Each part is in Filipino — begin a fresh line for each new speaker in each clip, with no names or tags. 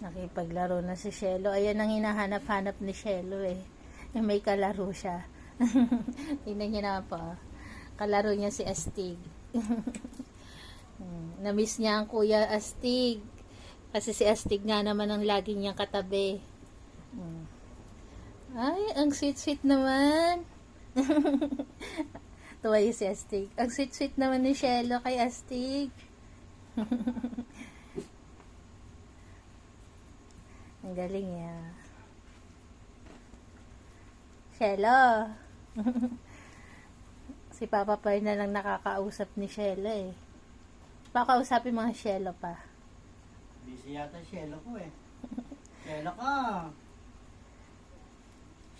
Nakipaglaro na si Shelo. Ayan ang hinahanap-hanap ni Shelo eh. Yung may kalaro siya. Tingnan niyo na po. Kalaro niya si Astig. Namiss niya ang Kuya Astig. Kasi si Astig nga naman ang lagi niyang katabi. Ay, ang sweet-sweet naman. Tuwa yung si Astig. Ang sweet-sweet naman ni Shelo kay Astig. Ang galing niya. Shelo. Si Papa Pearl na lang nakakausap ni Shelo eh. Pakausapin mga Shelo pa.
Busy yata Shelo ko eh. Shelo ko.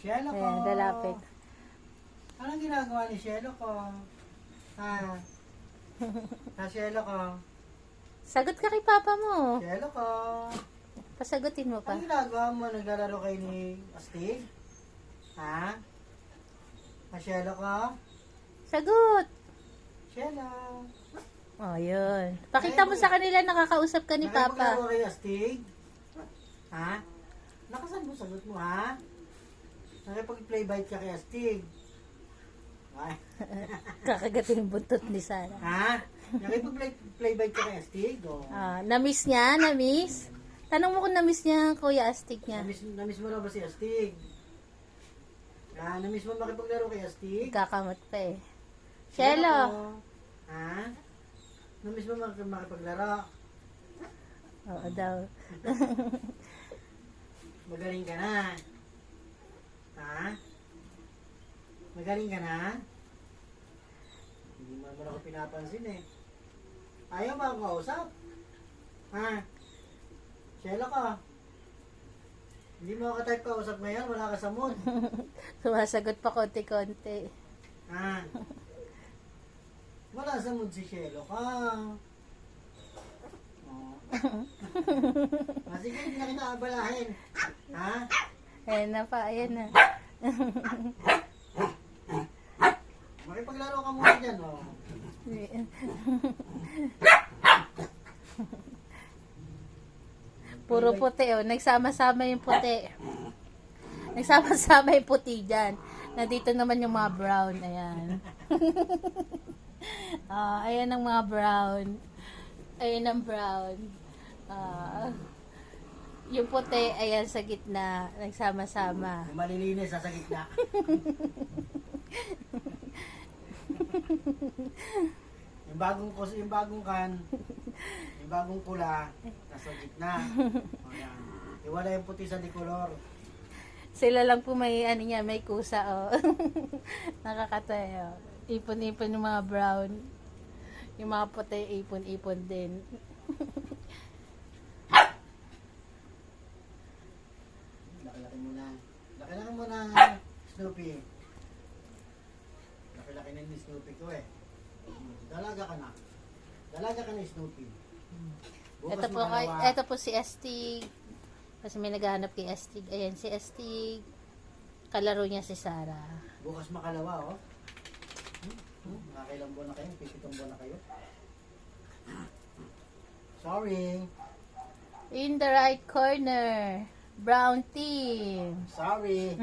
Shelo ko.
Ayan, lalapit.
Anong ginagawa ni Shelo ko? Ha? Ha, Shelo ko?
Sagot ka kay Papa mo.
Shelo ko?
Pasagutin mo pa.
Anong ginagawa mo? Naglalaro kayo ni Astig? Ha? Ha, Shelo ko?
Sagot!
Shelo?
Oh, yun. Pakita mo sa kanila nakakausap ka ni Papa.
Nakapaglaro kayo Astig? Ha? Nakasan mo sagot mo, ha? Nakipag-play bite ka kay Astig? Ay.
Kakagatin yung buntot ni Sarah.
Ha? Nakipag-play bite ka kay Astig? O?
Na-miss niya? Na-miss? Tanong mo kung na-miss niya ang Kuya Astig niya.
Na-miss mo na ba si Astig? Na-miss mo makipaglaro kay Astig?
Kakamot pa eh. Shelo!
Ha? Na-miss mo makipaglaro?
Oo daw.
Magaling ka na. Ha? Magaling ka na? Hindi mo naman ako pinapansin eh. Ayaw ba ako kausap? Ha? Shelo ka? Hindi mo ako type kausap ngayon, wala ka sa mood.
Sumasagot pa konti-konti.
Ha? Wala sa mood si Shelo ka. Oh. Sige, hindi na kinaabalahin. Ha?
Ayan na pa, ayan na.
Makipaglaro ka muna dyan, oh.
Puro puti, oh. Nagsama-sama yung puti. Nagsama-sama yung puti dyan. Nandito naman yung mga brown. Ayan. Ayan ang mga brown. Ayan ang brown. Yung puti, ayan sa gitna. Nagsama-sama.
Yung malilinis sa gitna. yung bagong pula, nasa gitna. Ayan. Iwala yung puti sa dikolor.
Sila lang po may, ano niya, may kusa, oh. Nakakatayo. Ipon-ipon yung mga brown. Yung mga puti, ipon-ipon din.
Laki-laki mo na. Laki-laki mo na, Snoopy. Laki-laki na ni Snoopy ko eh. Dalaga ka na. Dalaga ka na, Snoopy.
Ito po si Astig. Kasi may naghahanap kay Astig. Ayan si Astig. Kalaro niya si Sarah.
Bukas makalawa, oh. Nakakailang buwan na kayo? Pipitong buwan na kayo? Sorry.
In the right corner. Brown team.
Sorry.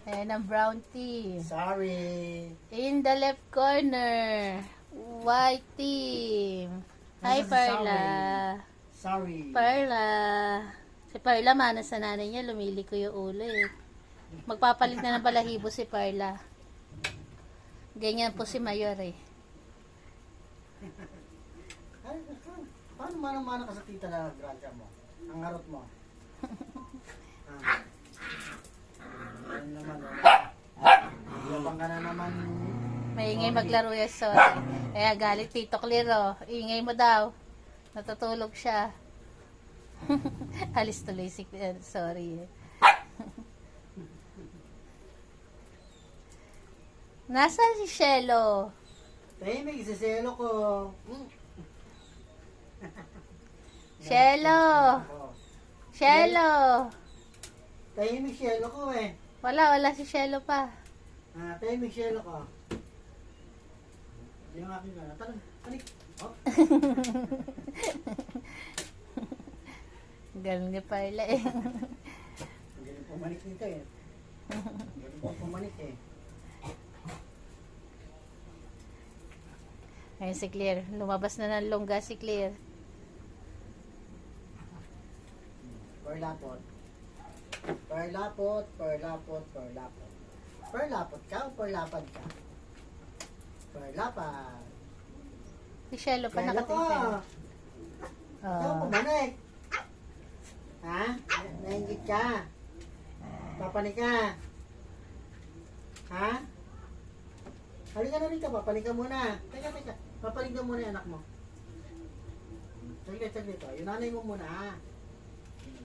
Ayan ang brown team.
Sorry.
In the left corner. White team. Hi,
Nasaan si
Perla.
Sorry.
Perla. Si Perla, mana sa nanay niya, lumiliko yung ulo eh. Magpapalit na ng balahibo si Perla. Ganyan po si Mayor eh.
Ay, paano manang-mana ka sa tita na granja mo? Ang harot mo? Ano naman, oh. Yabang ka na naman.
Maingay maglaro yung sorry. Kaya galit Tito Clero. Ingay mo daw. Natutulog siya. Alis tuloy si sorry. Nasaan si Shelo?
Tahimik, siselo ko.
Shelo! Shelo!
Tahimik siyelo ko eh.
Wala si Shelo pa.
Tahimik siyelo ko. Yung aking gana. Tara, balik. Oh.
Galing ni Parla eh.
Ang galing pumanik nito eh. Ang galing pumanik eh.
Ayun si Claire. Lumabas na ng longga si Claire.
Perlapot. Perlapot, perlapot, perlapot. Perlapot ka o perlapad ka? Perlapad.
Si Shelo pa
Shelo
nakatingin.
ka. Ikaw
Oh.
pumanik. Ha? Nainggit ka. Papanik ka. Ha? Halika na rin ka, papanik ka muna. Teka. Papanik ka muna yung anak mo. Saglit. O, yung nanay mo muna.